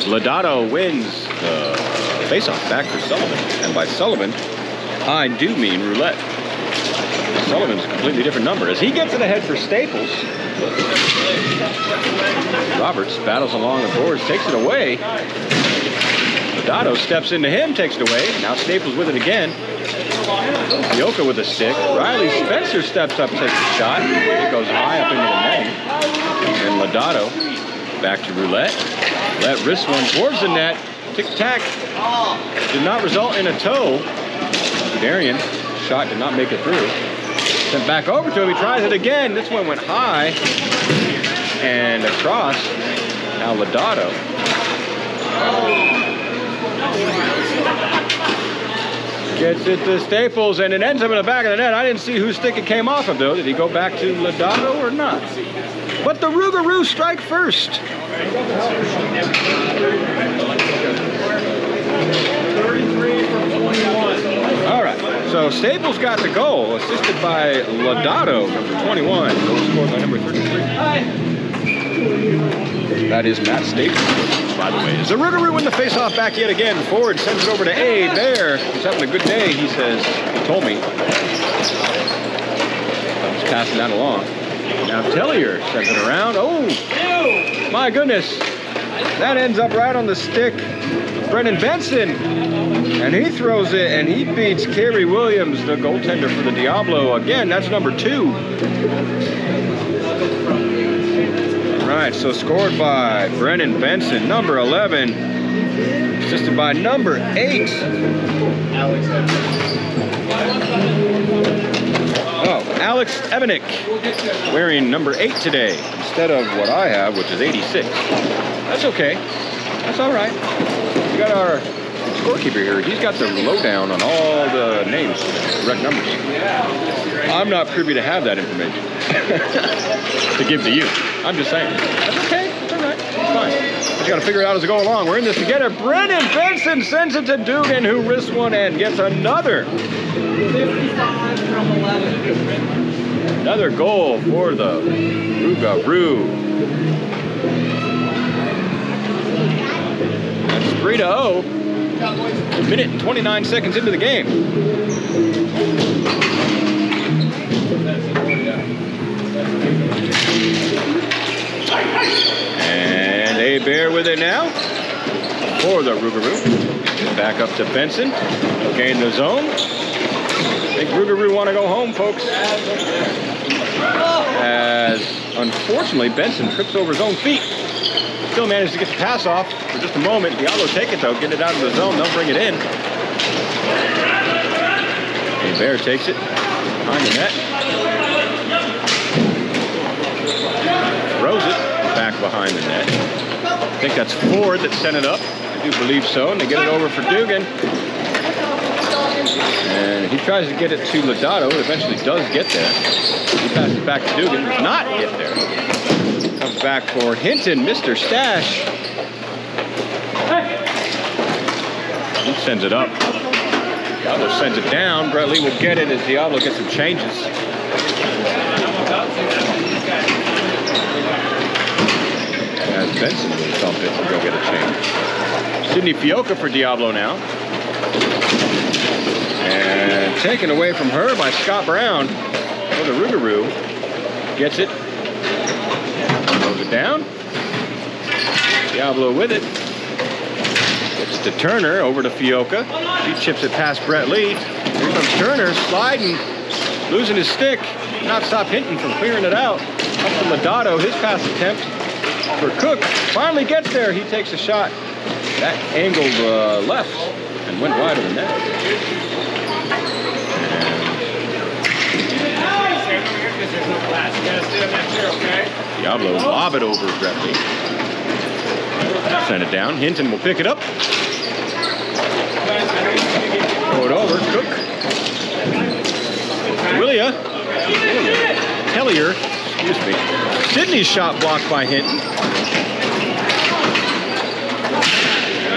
Lodato wins the faceoff back for Sullivan. And by Sullivan, I do mean roulette. Sullivan's a completely different number. As he gets it ahead for Staples, Roberts battles along the boards, takes it away. Lodato steps into him, takes it away. Now Staples with it again. Fioca with a stick. Riley Spencer steps up, takes a shot. It goes high up into the net. And Lodato back to roulette. Let wrist one towards the net. Tic-tac. Did not result in a toe. Darian, shot did not make it through. Sent back over to him. He tries it again. This one went high and across. Now Lodato. Gets it to Staples, and it ends up in the back of the net. I didn't see whose stick it came off of, though. Did he go back to Lodato or not? But the Rougarou strike first. 33 from 21. All right, so Staples got the goal, assisted by Lodato, number 21. Goal scored by number 33. That is Matt Staples, by the way. Is the Rougarou win the faceoff back yet again? Ford sends it over to Abe. There, he's having a good day, he says. He told me. I'm just passing that along. Now Tellier sends it around. Oh, my goodness. That ends up right on the stick of Brendan Benson. And he throws it, and he beats Kerry Williams, the goaltender for the Diablo. Again, that's number 2. All right, so scored by Brendan Benson, number 11. Assisted by number 8. Oh, Alex Evanick, wearing number 8 today, instead of what I have, which is 86. That's okay. That's all right. We got our scorekeeper here. He's got the lowdown on all the names, correct numbers. I'm not privy to have that information to give to you. I'm just saying. That's okay. It's all right. It's fine. But you got to figure it out as we go along. We're in this together. Brendan Benson sends it to Dugan, who wrists one and gets another. 55 from 11. Another goal for the Rougarou. That's 3-0. A minute and 29 seconds into the game. And a bear with it now for the Rougarou. Back up to Benson. Okay, in the zone. I think Rougarou want to go home, folks. As unfortunately Benson trips over his own feet. Still managed to get the pass off for just a moment. Diablo take it though, get it out of the zone. They'll bring it in. And Bear takes it behind the net. Throws it back behind the net. I think that's Ford that sent it up. I do believe so. And they get it over for Dugan. And he tries to get it to Lodato. It eventually does get there. He passes it back to Dugan. Does not get there. Comes back for Hinton, Mr. Stash. He sends it up. Diablo sends it down. Brett Lee will get it as Diablo gets some changes. As Benson will dump it and go get a change. Sidney Fioca for Diablo now. And taken away from her by Scott Brown. Oh, the Rougarou gets it. Throws it down. Diablo with it. Gets to Turner, over to Fioca. She chips it past Brett Lee. Here comes Turner, sliding, losing his stick. Not stop Hinton from clearing it out. Up to Lodato, his pass attempt for Cook. Finally gets there, he takes a shot. That angled left and went wide of the net. Diablo lob it over Brett Lee. Send it down. Hinton will pick it up. Throw it over. Cook. Tellier. Excuse me. Sidney's shot blocked by Hinton.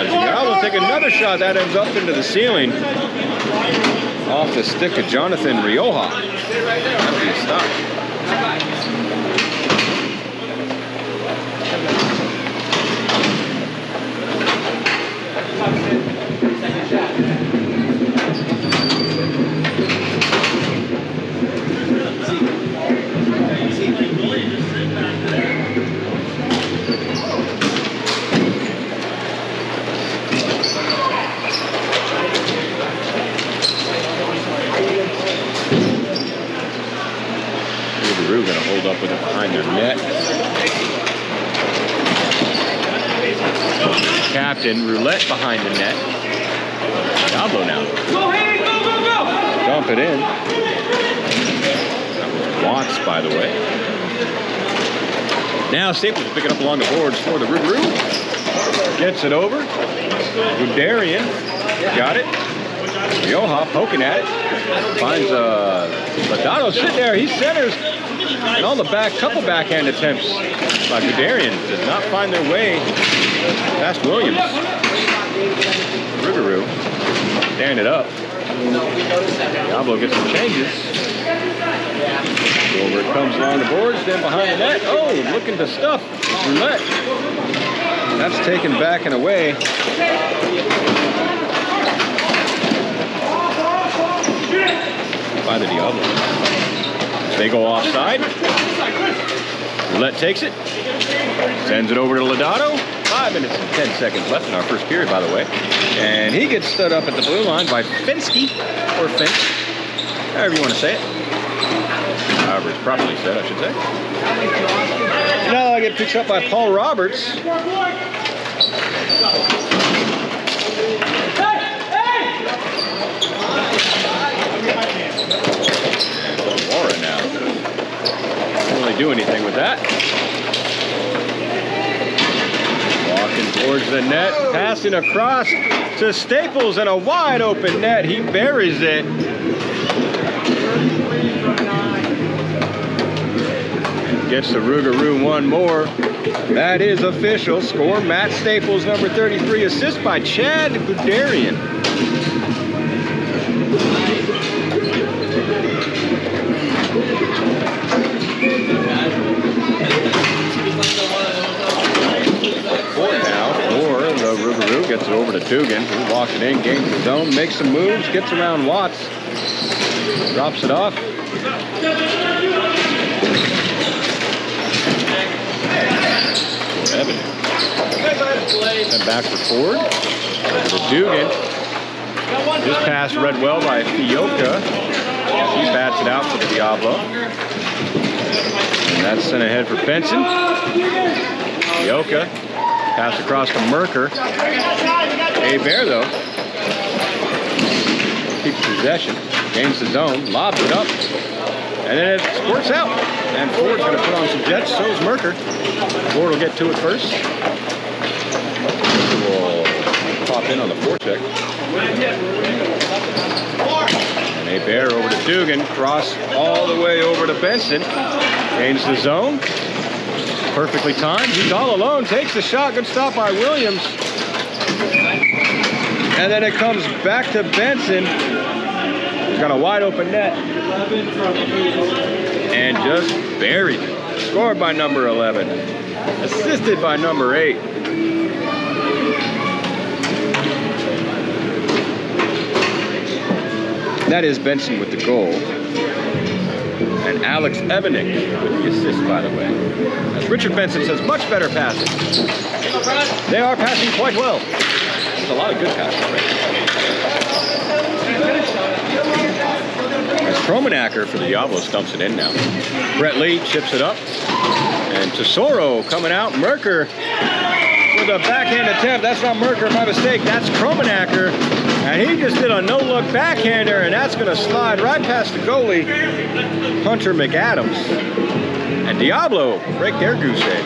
Diablo will take another shot. That ends up into the ceiling. Off the stick of Jonathan Rioja. That'll be a stop. pulled up with it behind their net. Captain, roulette behind the net. Diablo now. Go, Hank, go, go, go! Dump it in. That was Watts, by the way. Now Staples will pick it up along the boards for the Rougarou. Gets it over. Guderian got it. Yoha poking at it. Finds Ladado sitting there. He centers. And all the couple backhand attempts by Guderian does not find their way past Williams. Rougarou stand it up. Diablo gets some changes. Over it comes along the boards, then behind the net. Oh, looking to stuff. Roulette. That's taken back and away. By the Diablos. They go offside. Roulette takes it. Sends it over to Ladado. 5 minutes and 10 seconds left in our first period, by the way. And he gets stood up at the blue line by Finsky, or Finch, however you want to say it. However it's properly said, I should say. Now I get picked up by Paul Roberts. Laura now. Can't really do anything with that. Walking towards the net, passing across to Staples and a wide open net. He buries it. Gets the Rougarou one more. That is official. Score Matt Staples, number 33. Assist by Chad Guderian. Four now for the Rougarou. Gets it over to Dugan, who walks it in, gains the zone, makes some moves, gets around Watts, drops it off. Evan. Sent back for Ford. To Dugan. This pass read well by Fioka. He bats it out for the Diablo. And that's sent ahead for Benson. Fioka. Pass across to Merker. Bear, though, keeps possession. Gains the zone. Lobs it up. And then it squirts out. And Ford's going to put on some jets. So is Merker. Ford will get to it first. Will pop in on the forecheck. And Bear over to Dugan. Cross all the way over to Benson. Gains the zone. Perfectly timed. He's all alone. Takes the shot. Good stop by Williams. And then it comes back to Benson. He's got a wide open net. And just buried it. Scored by number 11. Assisted by number 8. That is Benson with the goal. And Alex Evanick with the assist, by the way. As Richard Benson says, much better passing. They are passing quite well. There's a lot of good passing right now. As Kromenacker for the Diablos dumps it in now. Brett Lee chips it up. And Tesoro coming out. Merker with a backhand attempt. That's not Merker, my mistake. That's Kromenacker. And he just did a no-look backhander, and that's going to slide right past the goalie, Hunter McAdams. And Diablo break their goose egg.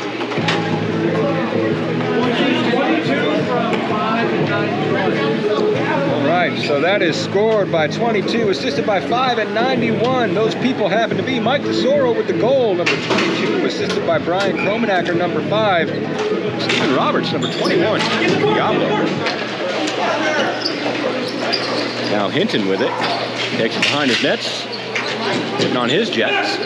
All right, so that is scored by 22, assisted by 5 and 91. Those people happen to be Mike Tesoro with the goal, number 22, assisted by Brian Kromenacker, number 5. Stephen Roberts, number 21, Diablo. Now Hinton with it. Takes it behind his nets. Hitting on his jets.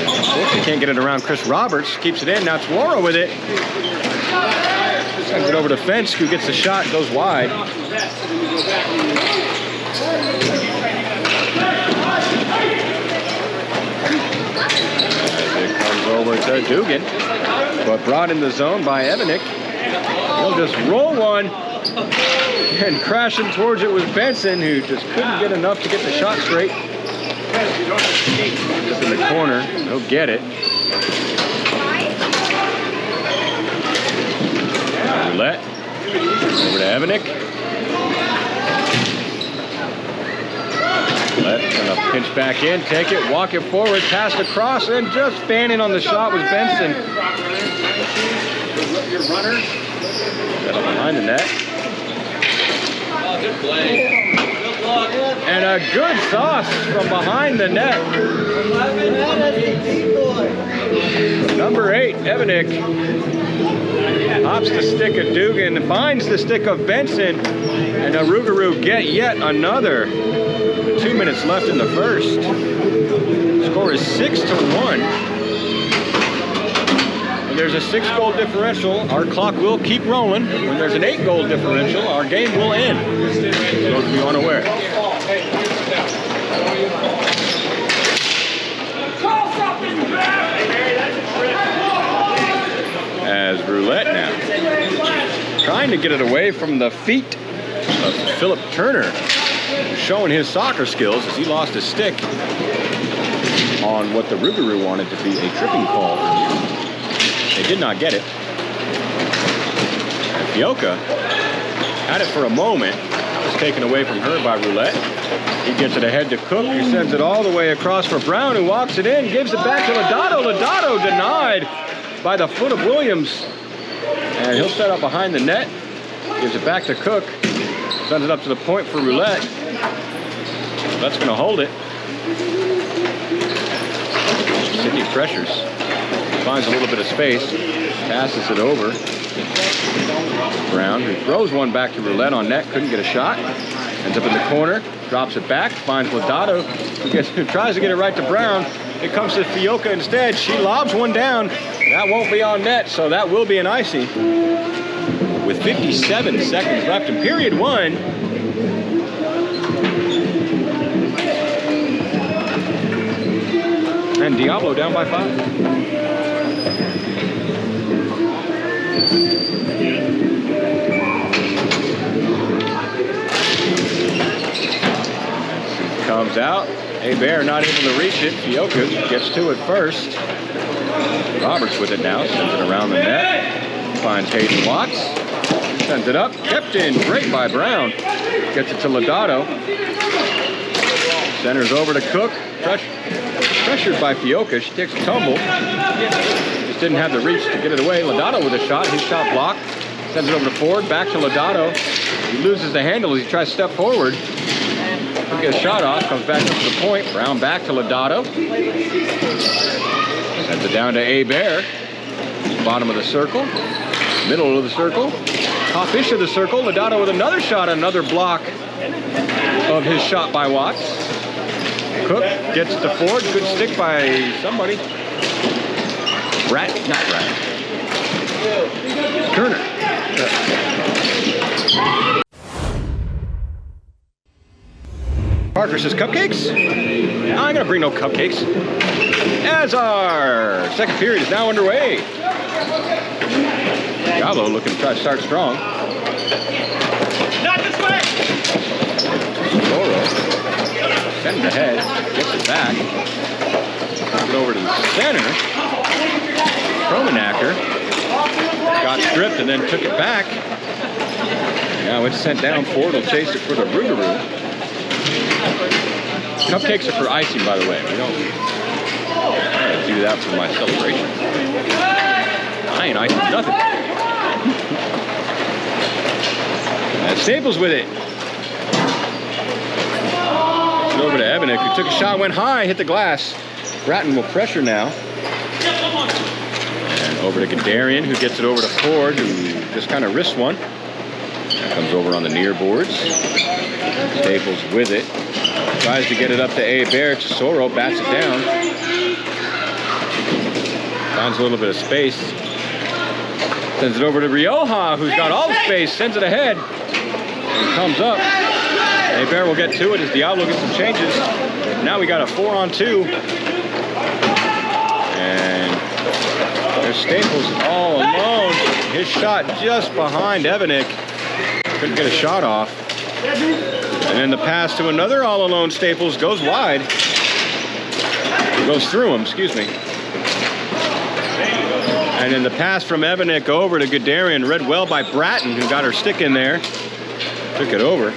Unfortunately, can't get it around Chris Roberts. Keeps it in. Now it's Wara with it. Sends it over to Fence, who gets the shot, goes wide. As it comes over to Dugan. But brought in the zone by Evanick. He'll just roll one, and crashing towards it was Benson, who just couldn't get enough to get the shot straight. Just in the corner. He'll get it. Roulette. Over to Evanek. Roulette gonna pinch back in, take it, walk it forward, pass across, and just fanning on the shot was Benson. Got it behind the net. Good play. And a good sauce from behind the net. Number 8, Evanek. Hops the stick of Dugan, finds the stick of Benson, and Rougarou get yet another. 2 minutes left in the first. Score is 6-1. When there's a 6-goal differential, our clock will keep rolling. When there's an 8-goal differential, our game will end. Those of you unaware. As Roulette now, trying to get it away from the feet of Philip Turner, showing his soccer skills as he lost his stick on what the Rougarou wanted to be a tripping call earlier. They did not get it. And Fioca had it for a moment. It was taken away from her by Roulette. He gets it ahead to Cook, who sends it all the way across for Brown, who walks it in, gives it back to Lodato. Lodato denied by the foot of Williams. And he'll set up behind the net, gives it back to Cook, sends it up to the point for Roulette. That's going to hold it. Sydney pressures, finds a little bit of space, passes it over. Brown, who throws one back to Roulette on net, couldn't get a shot. Ends up in the corner, drops it back, finds Lodato, who tries to get it right to Brown. It comes to Fioca instead. She lobs one down. That won't be on net, so that will be an icy. With 57 seconds left in period 1. And Diablo down by 5. Comes out. Bear not able to reach it. Fioca gets to it first. Roberts with it now. Sends it around the net. Finds Hayden Watts. Sends it up. Kept in. Great by Brown. Gets it to Lodato. Centers over to Cook. Pressured by Fioca. She takes a tumble. Just didn't have the reach to get it away. Lodato with a shot. His shot blocked. Sends it over to Ford. Back to Lodato. He loses the handle as he tries to step forward. He'll get a shot off. Comes back up to the point. Brown back to Lodato. Sends it down to Bear. Bottom of the circle. Middle of the circle. Top-ish of the circle. Lodato with another shot. Another block of his shot by Watts. Cook gets it to Ford. Good stick by somebody. Not Rat. Turner. Parker says cupcakes? I'm gonna bring no cupcakes. As our second period is now underway. Diablo looking to try to start strong. Not this way! Toro sends it ahead, gets it back. Turns it over to the center. Kromenacker got stripped and then took it back. Now it's sent down. Ford will chase it for the Rougarou. Cupcakes are for icing, by the way. We don't do that for my celebration. I ain't icing nothing. And Staples with it. It's over to Evanek, who took a shot, went high, hit the glass. Bratton will pressure now. And over to Gadarian, who gets it over to Ford, who just kind of wrists one. That comes over on the near boards. Staples with it. Tries to get it up to Bear. Tesoro bats it down. Finds a little bit of space. Sends it over to Rioja, who's got all the space. Sends it ahead. And comes up. Bear will get to it as Diablo gets some changes. Now we got a 4-on-2. And there's Staples all alone. His shot just behind Evanek. Couldn't get a shot off. And then the pass to another all-alone Staples goes wide. Goes through him, excuse me. And then the pass from Evanek over to Guderian, read well by Bratton, who got her stick in there. Took it over.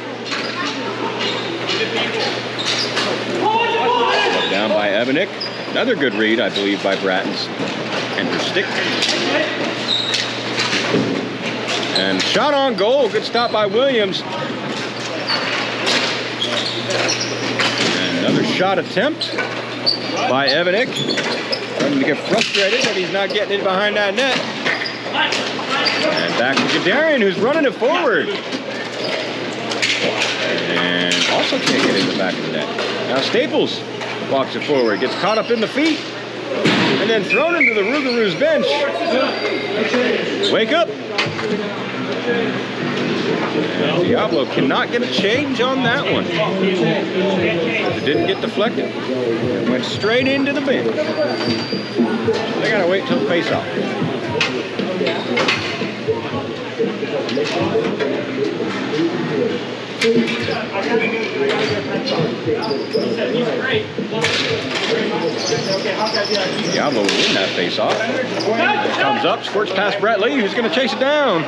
Down by Evanek. Another good read, I believe, by Bratton's and her stick. And shot on goal. Good stop by Williams. And another shot attempt by Evanek. Starting to get frustrated that he's not getting it behind that net. And back to Guderian, who's running it forward. And also can't get in the back of the net. Now Staples walks it forward, gets caught up in the feet, and then thrown into the Rougarou's bench. Wake up. And Diablo cannot get a change on that one. It didn't get deflected. It went straight into the bench. So they gotta wait till face-off. Diablo will win that face-off. Comes up, squirts past Brett Lee, who's going to chase it down.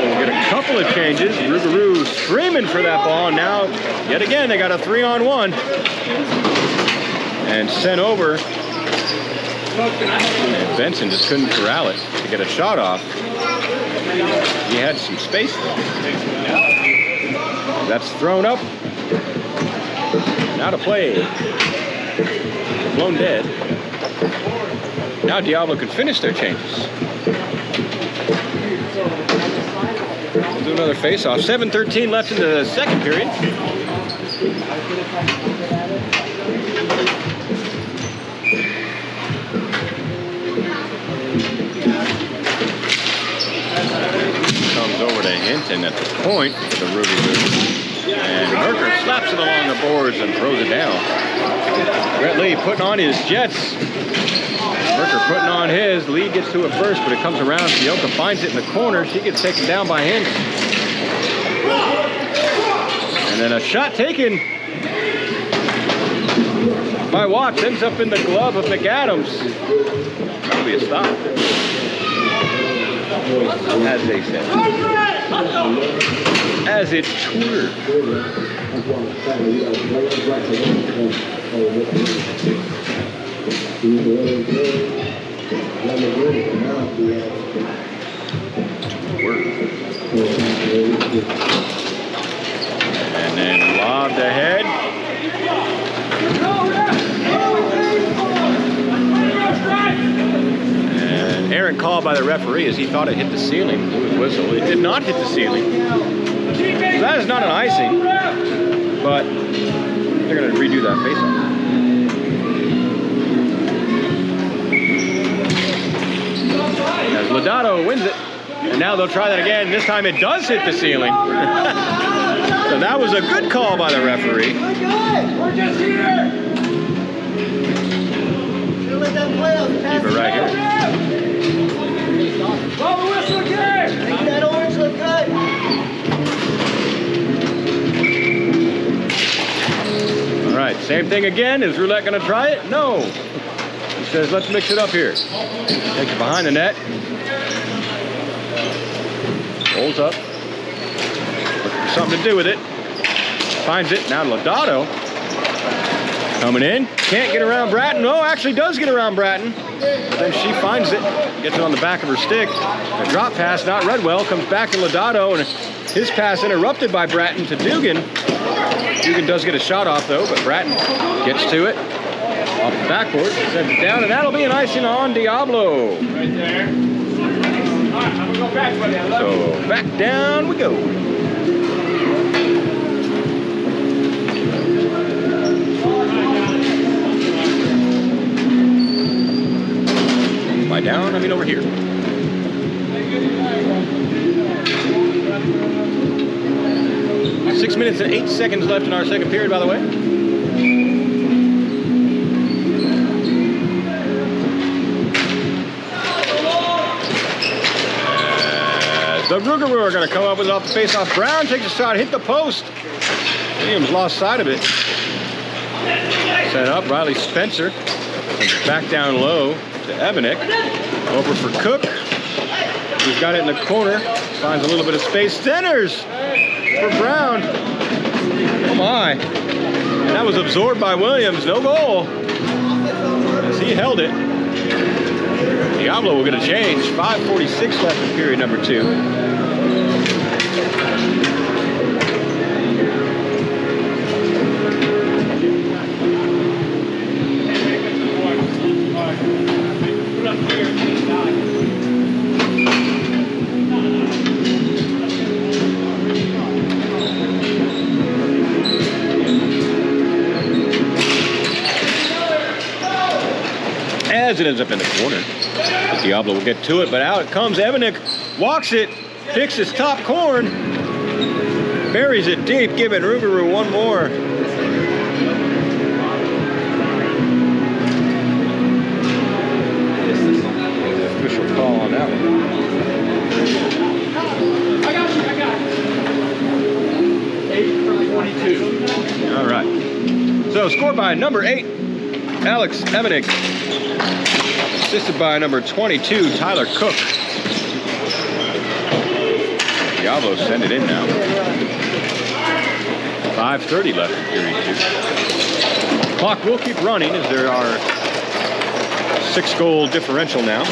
We'll get a couple of changes. Rougarou screaming for that ball. Now, yet again, they got a 3-on-1. And sent over. And Benson just couldn't corral it to get a shot off. He had some space though. That's thrown up. Now to play. Blown dead. Now Diablo can finish their changes. We'll do another face-off. 7:13 left in the second period. Comes over to Hinton at the point for the Rougarou. And Merker slaps it along the boards and throws it down. Brett Lee putting on his Jets. Merker putting on his. Lee gets to it first, but it comes around. Fioka finds it in the corner. She gets taken down by Hinton. And then a shot taken by Watts ends up in the glove of McAdams. That'll be a stop. As they said. As it twirled. And then lobbed ahead. And errant call by the referee as he thought it hit the ceiling. Blew his whistle. It did not hit the ceiling. So that is not an icing, but they're going to redo that face-off. As Lodato wins it, and now they'll try that again. This time it does hit the ceiling. So that was a good call by the referee. We're just here. Keep it right here. Blow the whistle again. Make that orange look good. All right, same thing again. Is Roulette going to try it? No. He says, let's mix it up here. Takes it behind the net. Holds up. Looking for something to do with it. Finds it. Now Lodato. Coming in. Can't get around Bratton. No, actually does get around Bratton. But then she finds it. Gets it on the back of her stick. A drop pass, not read well. Comes back to Lodato. And his pass interrupted by Bratton to Dugan. Dugan does get a shot off, though. But Bratton gets to it. Off the backboard. Sends it down. And that'll be an icing on Diablo. Right there. All right, I'm going to go back, buddy. I love you. So back down we go. By down, I mean over here. Six minutes and 8 seconds left in our second period, by the way. So Rougarou are going to come up with it off the face-off. Brown takes a shot, hit the post. Williams lost sight of it. Set up, Riley Spencer. Back down low to Evanek. Over for Cook. He's got it in the corner. Finds a little bit of space. Centers for Brown. Oh my. And that was absorbed by Williams. No goal. As he held it. Diablo will get a change. 5:46 left in period number 2. As it ends up in the corner. Diablo will get to it, but out it comes. Evanek walks it, picks his top corn, buries it deep, giving Rougarou one more. Official call on that one. I got you. 8 from 22. All right. So scored by number 8, Alex Evanek. Assisted by number 22, Tyler Cook. Diablo send it in now. 5:30 left in period 2. Clock will keep running as there are 6-goal differential now.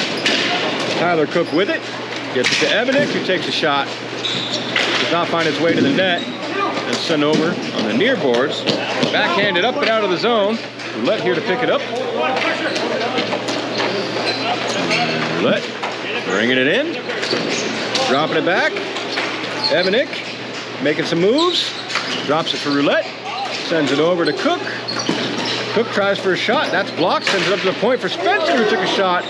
Tyler Cook with it. Gets it to Evanek, who takes a shot. Does not find its way to the net. And sent over on the near boards. Backhanded up and out of the zone. Roulette here to pick it up. Roulette bringing it in. Dropping it back. Evanek making some moves. Drops it for Roulette. Sends it over to Cook. Cook tries for a shot. That's blocked. Sends it up to the point for Spencer, who took a shot.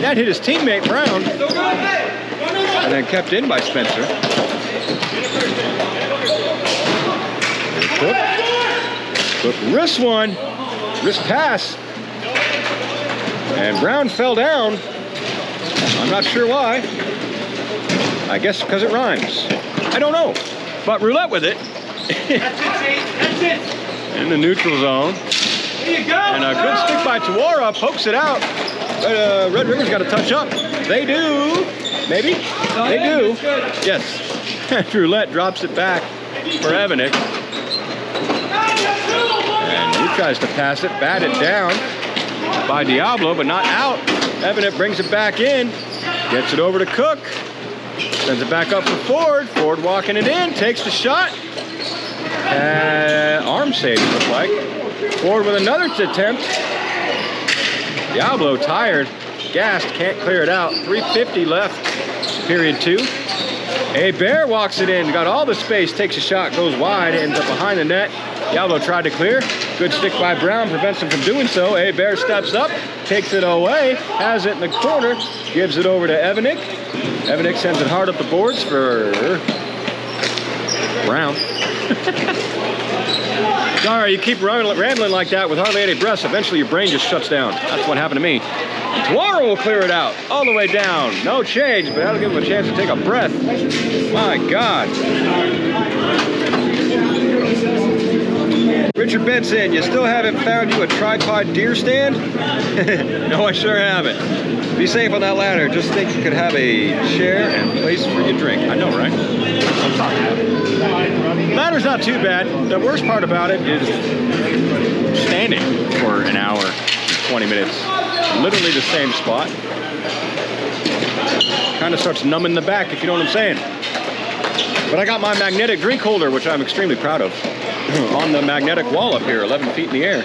That hit his teammate Brown. And then kept in by Spencer. Cook. Cook wrist one. Wrist pass. And Brown fell down. I'm not sure why. I guess because it rhymes. I don't know. But Roulette with it. That's it. In the neutral zone. There you go. And a good stick by Tawara. Pokes it out. Red River's got to touch up. They do. Maybe? They do. Yes. Roulette drops it back for Evanek. And he tries to pass it. Batted down by Diablo, but not out. Evanek brings it back in. Gets it over to Cook. Sends it back up for Ford. Ford walking it in. Takes the shot. Arm save, it looks like. Ford with another attempt. Diablo tired. Gassed. Can't clear it out. 3:50 left. Period 2. Bear walks it in. Got all the space. Takes a shot. Goes wide. Ends up behind the net. Diablo tried to clear. Good stick by Brown. Prevents him from doing so. Bear steps up. Takes it away. Has it in the corner. Gives it over to Evanek. Evanek sends it hard up the boards for Brown. Sorry, you keep rambling like that with hardly any breaths. Eventually your brain just shuts down. That's what happened to me. Tawara will clear it out. All the way down. No change, but that'll give him a chance to take a breath. My God. Richard Benson, you still haven't found you a tripod deer stand? No, I sure haven't. Be safe on that ladder. Just think you could have a chair and place for your drink. I know, right? Ladder's not too bad. The worst part about it is standing for an hour, 20 minutes. Literally the same spot. Kind of starts numbing the back, if you know what I'm saying. But I got my magnetic drink holder, which I'm extremely proud of, on the magnetic wall up here, 11 feet in the air.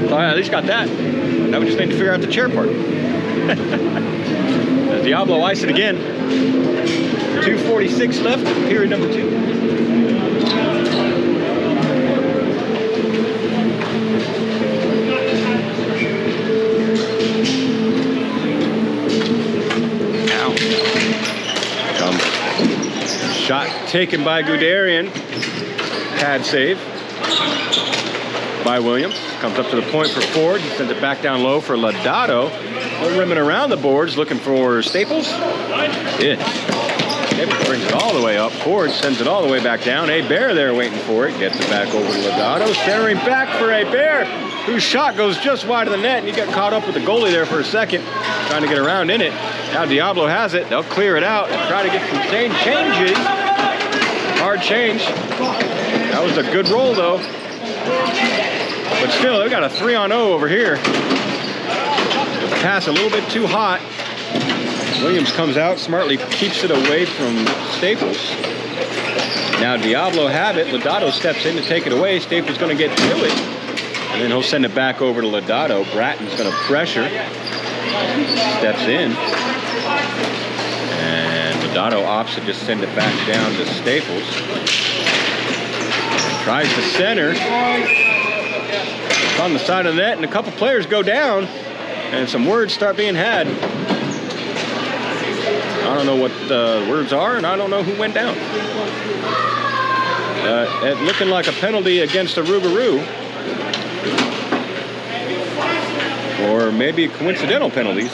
So I at least got that. Now we just need to figure out the chair part. Diablo ice it again. 2:46 left, period number 2. Shot taken by Guderian. Pad save by Williams. Comes up to the point for Ford. He sends it back down low for Lodato. They're rimming around the boards looking for Staples. Yeah. Staples brings it all the way up. Ford sends it all the way back down. Bear there waiting for it. Gets it back over to Lodato. Centering back for Bear, whose shot goes just wide of the net. And he got caught up with the goalie there for a second, trying to get around in it. Now Diablo has it. They'll clear it out and try to get some changes. Hard change. That was a good roll, though. But still, they've got a 3-on-0 over here. The pass a little bit too hot. Williams comes out, smartly keeps it away from Staples. Now Diablo have it. Lodato steps in to take it away. Staples going to get to it. And then he'll send it back over to Lodato. Bratton's going to pressure. Steps in. And Lodato opts to just send it back down to Staples. Tries to center. It's on the side of the net, and a couple players go down. And some words start being had. I don't know what the words are, and I don't know who went down. It looking like a penalty against a Rougarou. Or maybe coincidental penalties.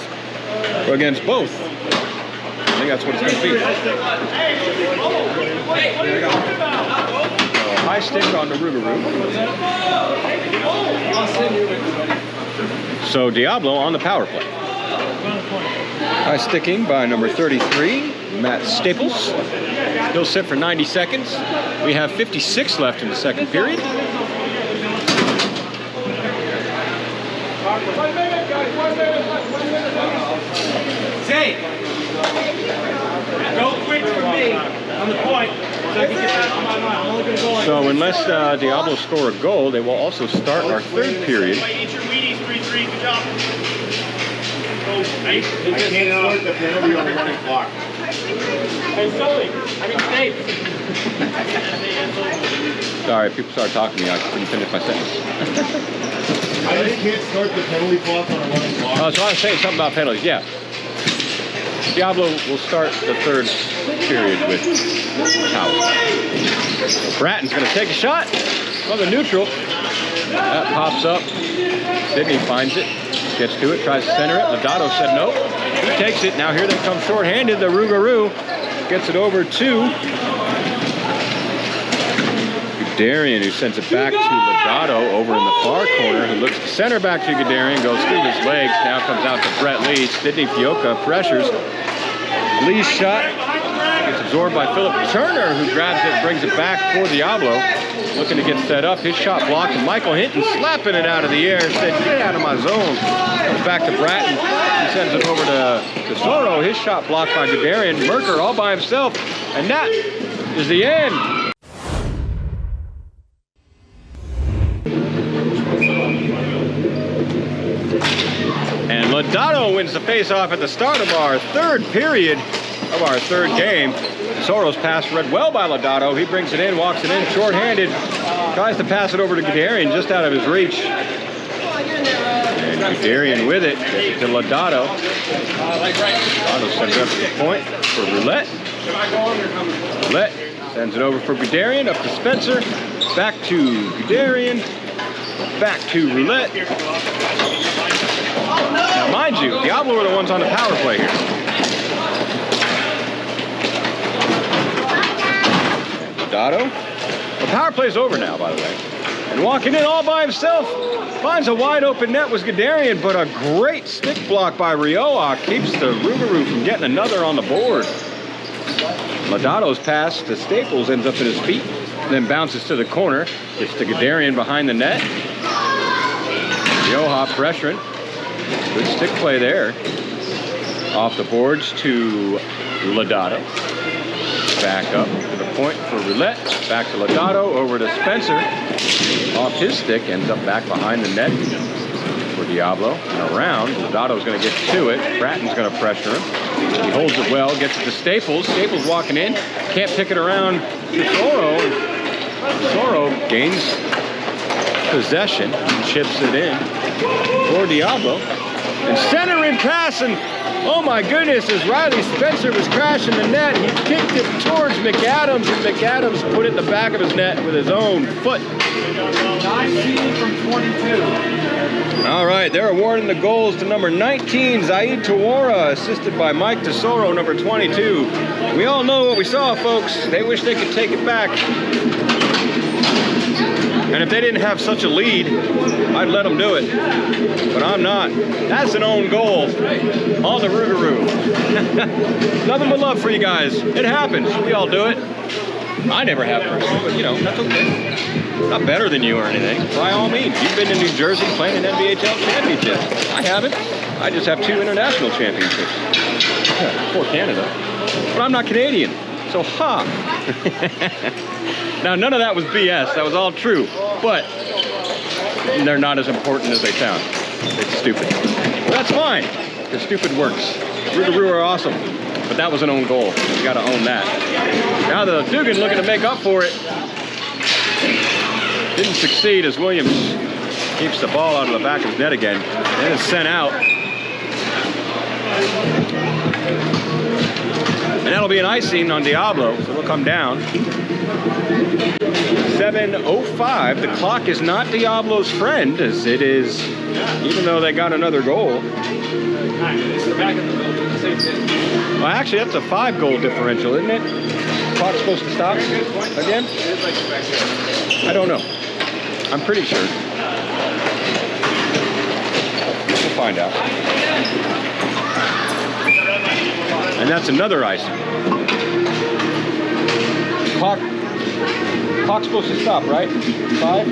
Or against both. I think that's what it's going to be. High stick on the Rougarou. So Diablo on the power play. High sticking by number 33, Matt Staples. He'll sit for 90 seconds. We have 56 left in the second period. Say, go quick for me on the point. So unless Diablo score a goal, they will also start our third period. I can't start the penalty on the running clock. Hey, Sully, Sorry, people started talking to me. I couldn't finish my sentence. I just can't start the penalty clock on a running clock. So I was saying something about penalties. Yeah. Diablo will start the third period with power. Bratton's going to take a shot on the neutral. That pops up. Sidney finds it. Gets to it, tries to center it. Lodato said no. He takes it. Now here they come short-handed. The Rougarou gets it over to Guderian, who sends it back to Lodato over in the far corner, who looks to center back to Guderian, goes through his legs, now comes out to Brett Lee. Sidney Fioca pressures. Lee's shot gets absorbed by Philip Turner, who grabs it, brings it back for Diablo. Looking to get set up. His shot blocked, and Michael Hinton slapping it out of the air. Said, get out of my zone. Comes back to Bratton. He sends it over to Tesoro. His shot blocked by Guderian. Merker all by himself. And that is the end. And Lodato wins the face-off at the start of our third period of our third game. Tesoro's pass read well by Lodato. He brings it in, walks it in, short-handed. Tries to pass it over to Guderian, just out of his reach. And Guderian with it, gets it to Lodato. Lodato sends it up to the point for Roulette. Roulette sends it over for Guderian, up to Spencer. Back to Guderian. Back to Roulette. Now, mind you, Diablo are the ones on the power play here. Lodato. The power play's over now, by the way. And walking in all by himself, finds a wide open net was Guderian, but a great stick block by Rioja keeps the Rougarou from getting another on the board. Lodato's pass to Staples ends up at his feet, then bounces to the corner. Gets to Guderian behind the net. Rioja pressuring. Good stick play there. Off the boards to Lodato. Back up to the point for Roulette. Back to Lodato, over to Spencer. Off his stick, ends up back behind the net for Diablo. And around, Lodato's going to get to it. Bratton's going to pressure him. He holds it well, gets it to Staples. Staples walking in, can't pick it around Tesoro. Tesoro gains possession and chips it in for Diablo. And centering pass, and oh my goodness, as Riley Spencer was crashing the net, he kicked it towards McAdams, and McAdams put it in the back of his net with his own foot. 19 from 22. All right, they're awarding the goals to number 19, Zaid Tawara, assisted by Mike Tesoro, number 22. We all know what we saw, folks. They wish they could take it back. And if they didn't have such a lead, I'd let them do it. But I'm not. That's an own goal on the Rougarou. Nothing but love for you guys. It happens. We all do it. I never have personally, but you know, that's okay. Not better than you or anything. By all means. You've been to New Jersey playing an NBHL championship. I haven't. I just have 2 international championships. For Canada. But I'm not Canadian. So, ha! Now, none of that was BS. That was all true. But they're not as important as they sound. It's stupid. But that's fine. Because stupid works. Rougarou are awesome. But that was an own goal. You got to own that. Now the Dugan looking to make up for it. Didn't succeed as Williams keeps the ball out of the back of his net again. Then it's sent out. And that'll be an icing on Diablo, so it'll come down. 7:05. The clock is not Diablo's friend, as it is, even though they got another goal. Well, actually, that's a 5-goal differential, isn't it? The clock's supposed to stop again? I don't know. I'm pretty sure. We'll find out. And that's another icing. Clock's supposed to stop, right? 5?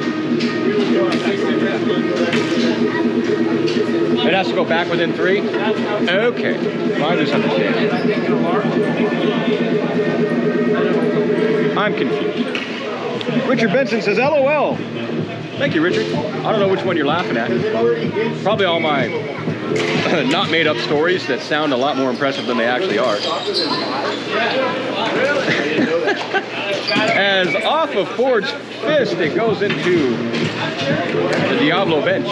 It has to go back within 3? Okay. Well, I misunderstand. I'm confused. Richard Benson says, LOL. Thank you, Richard. I don't know which one you're laughing at. Probably all my not made up stories that sound a lot more impressive than they actually are. As off of Ford's fist, it goes into the Diablo bench.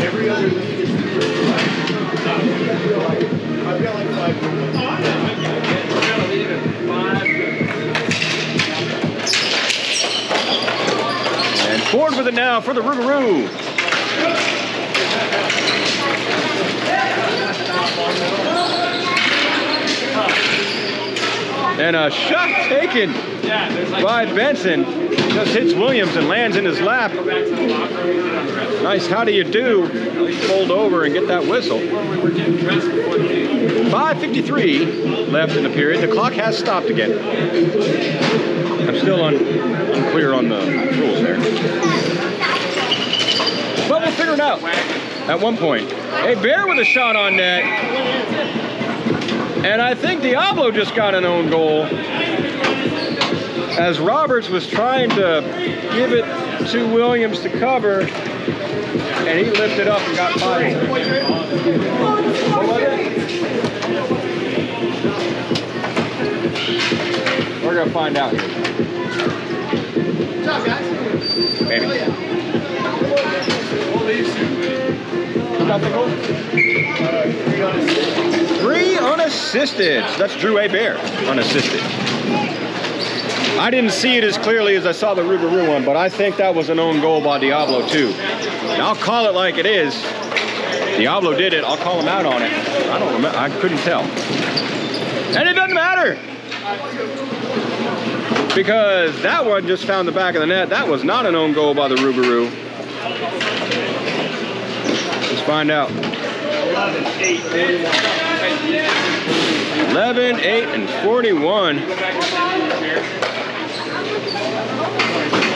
Every other league is I've got like 5 people. And Ford with it now for the Rougarou. And a shot taken by Benson. Just hits Williams and lands in his lap. Nice, how do you do? Fold over and get that whistle. 5:53 left in the period. The clock has stopped again. I'm still unclear on the rules there. But we'll figure it out at one point. Hey, Bear with a shot on net. And I think Diablo just got an own goal, as Roberts was trying to give it to Williams to cover, and he lifted up and got 5. We're going to find out here. What's up, guys? Maybe. Nothing. 3 unassisted. So that's Drew A. Bear, unassisted. I didn't see it as clearly as I saw the Rougarou one, but I think that was an own goal by Diablo too. And I'll call it like it is. Diablo did it. I'll call him out on it. I don't remember. I couldn't tell. And it doesn't matter, because that one just found the back of the net. That was not an own goal by the Rougarou. Let's find out. 11, 8, and 41.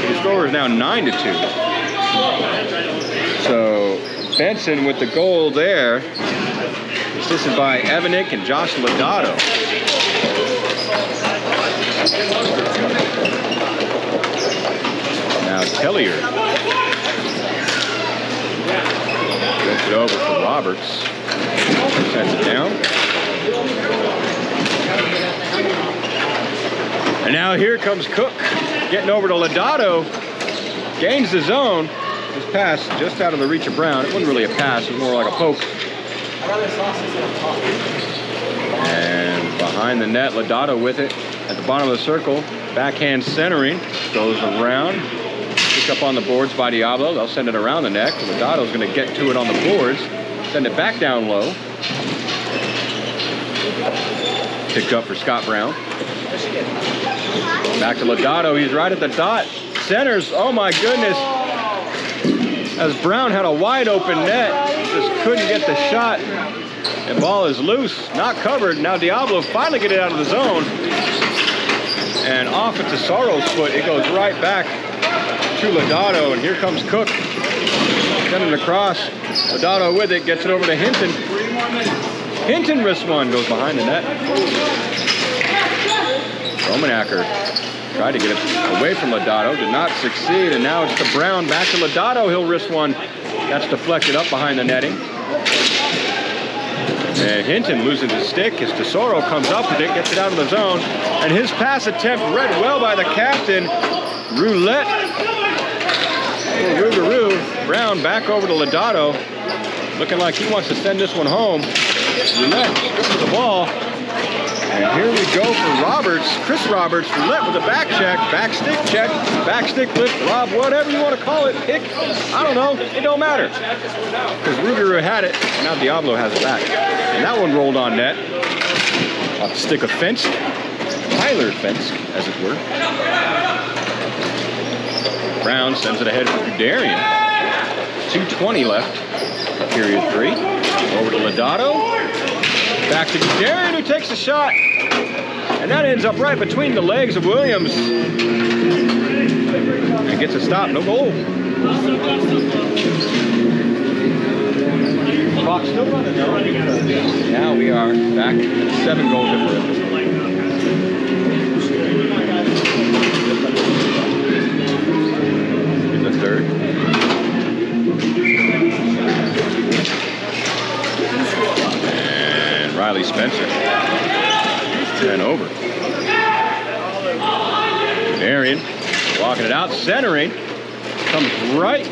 The score is now 9-2. So Benson with the goal there, assisted by Evanik and Josh Lodato. Now Tellier gets it over for Roberts. Sends it down. And now here comes Cook, getting over to Lodato. Gains the zone. This pass just out of the reach of Brown. It wasn't really a pass, it was more like a poke. And behind the net, Lodato with it at the bottom of the circle. Backhand centering, goes around. Picked up on the boards by Diablo. They'll send it around the net. Lodato's going to get to it on the boards. Send it back down low. Picked up for Scott Brown. Back to Lodato. He's right at the dot. Centers. Oh my goodness. As Brown had a wide open net. Just couldn't get the shot. The ball is loose. Not covered. Now Diablo finally get it out of the zone. And off at Tesoro's foot. It goes right back to Lodato. And here comes Cook. Sending it across. Lodato with it. Gets it over to Hinton. Hinton wrist one. Goes behind the net. Romanacker tried to get it away from Lodato. Did not succeed. And now it's to Brown. Back to Lodato. He'll wrist one. That's deflected up behind the netting. And Hinton loses his stick as Tesoro comes up with it, gets it out of the zone. And his pass attempt read well by the captain. Roulette. Rougarou. Brown back over to Lodato. Looking like he wants to send this one home. Roulette strips the ball. And here we go for Roberts. Chris Roberts. Roulette with a back check. Back stick lift. Rob, whatever you want to call it. Pick. I don't know. It don't matter. Because Rougarou had it. And now Diablo has it back. And that one rolled on net. Off the stick of Fence. Tyler Fence, as it were. Brown sends it ahead for Guderian. 2:20 left. Period 3. Over to Lodato. Back to Guderian, who takes a shot. And that ends up right between the legs of Williams. And gets a stop, no goal. Clock still running though. Now we are back at 7 goal differential. In the third. Riley Spencer. 10 over. Marion walking it out, centering. Comes right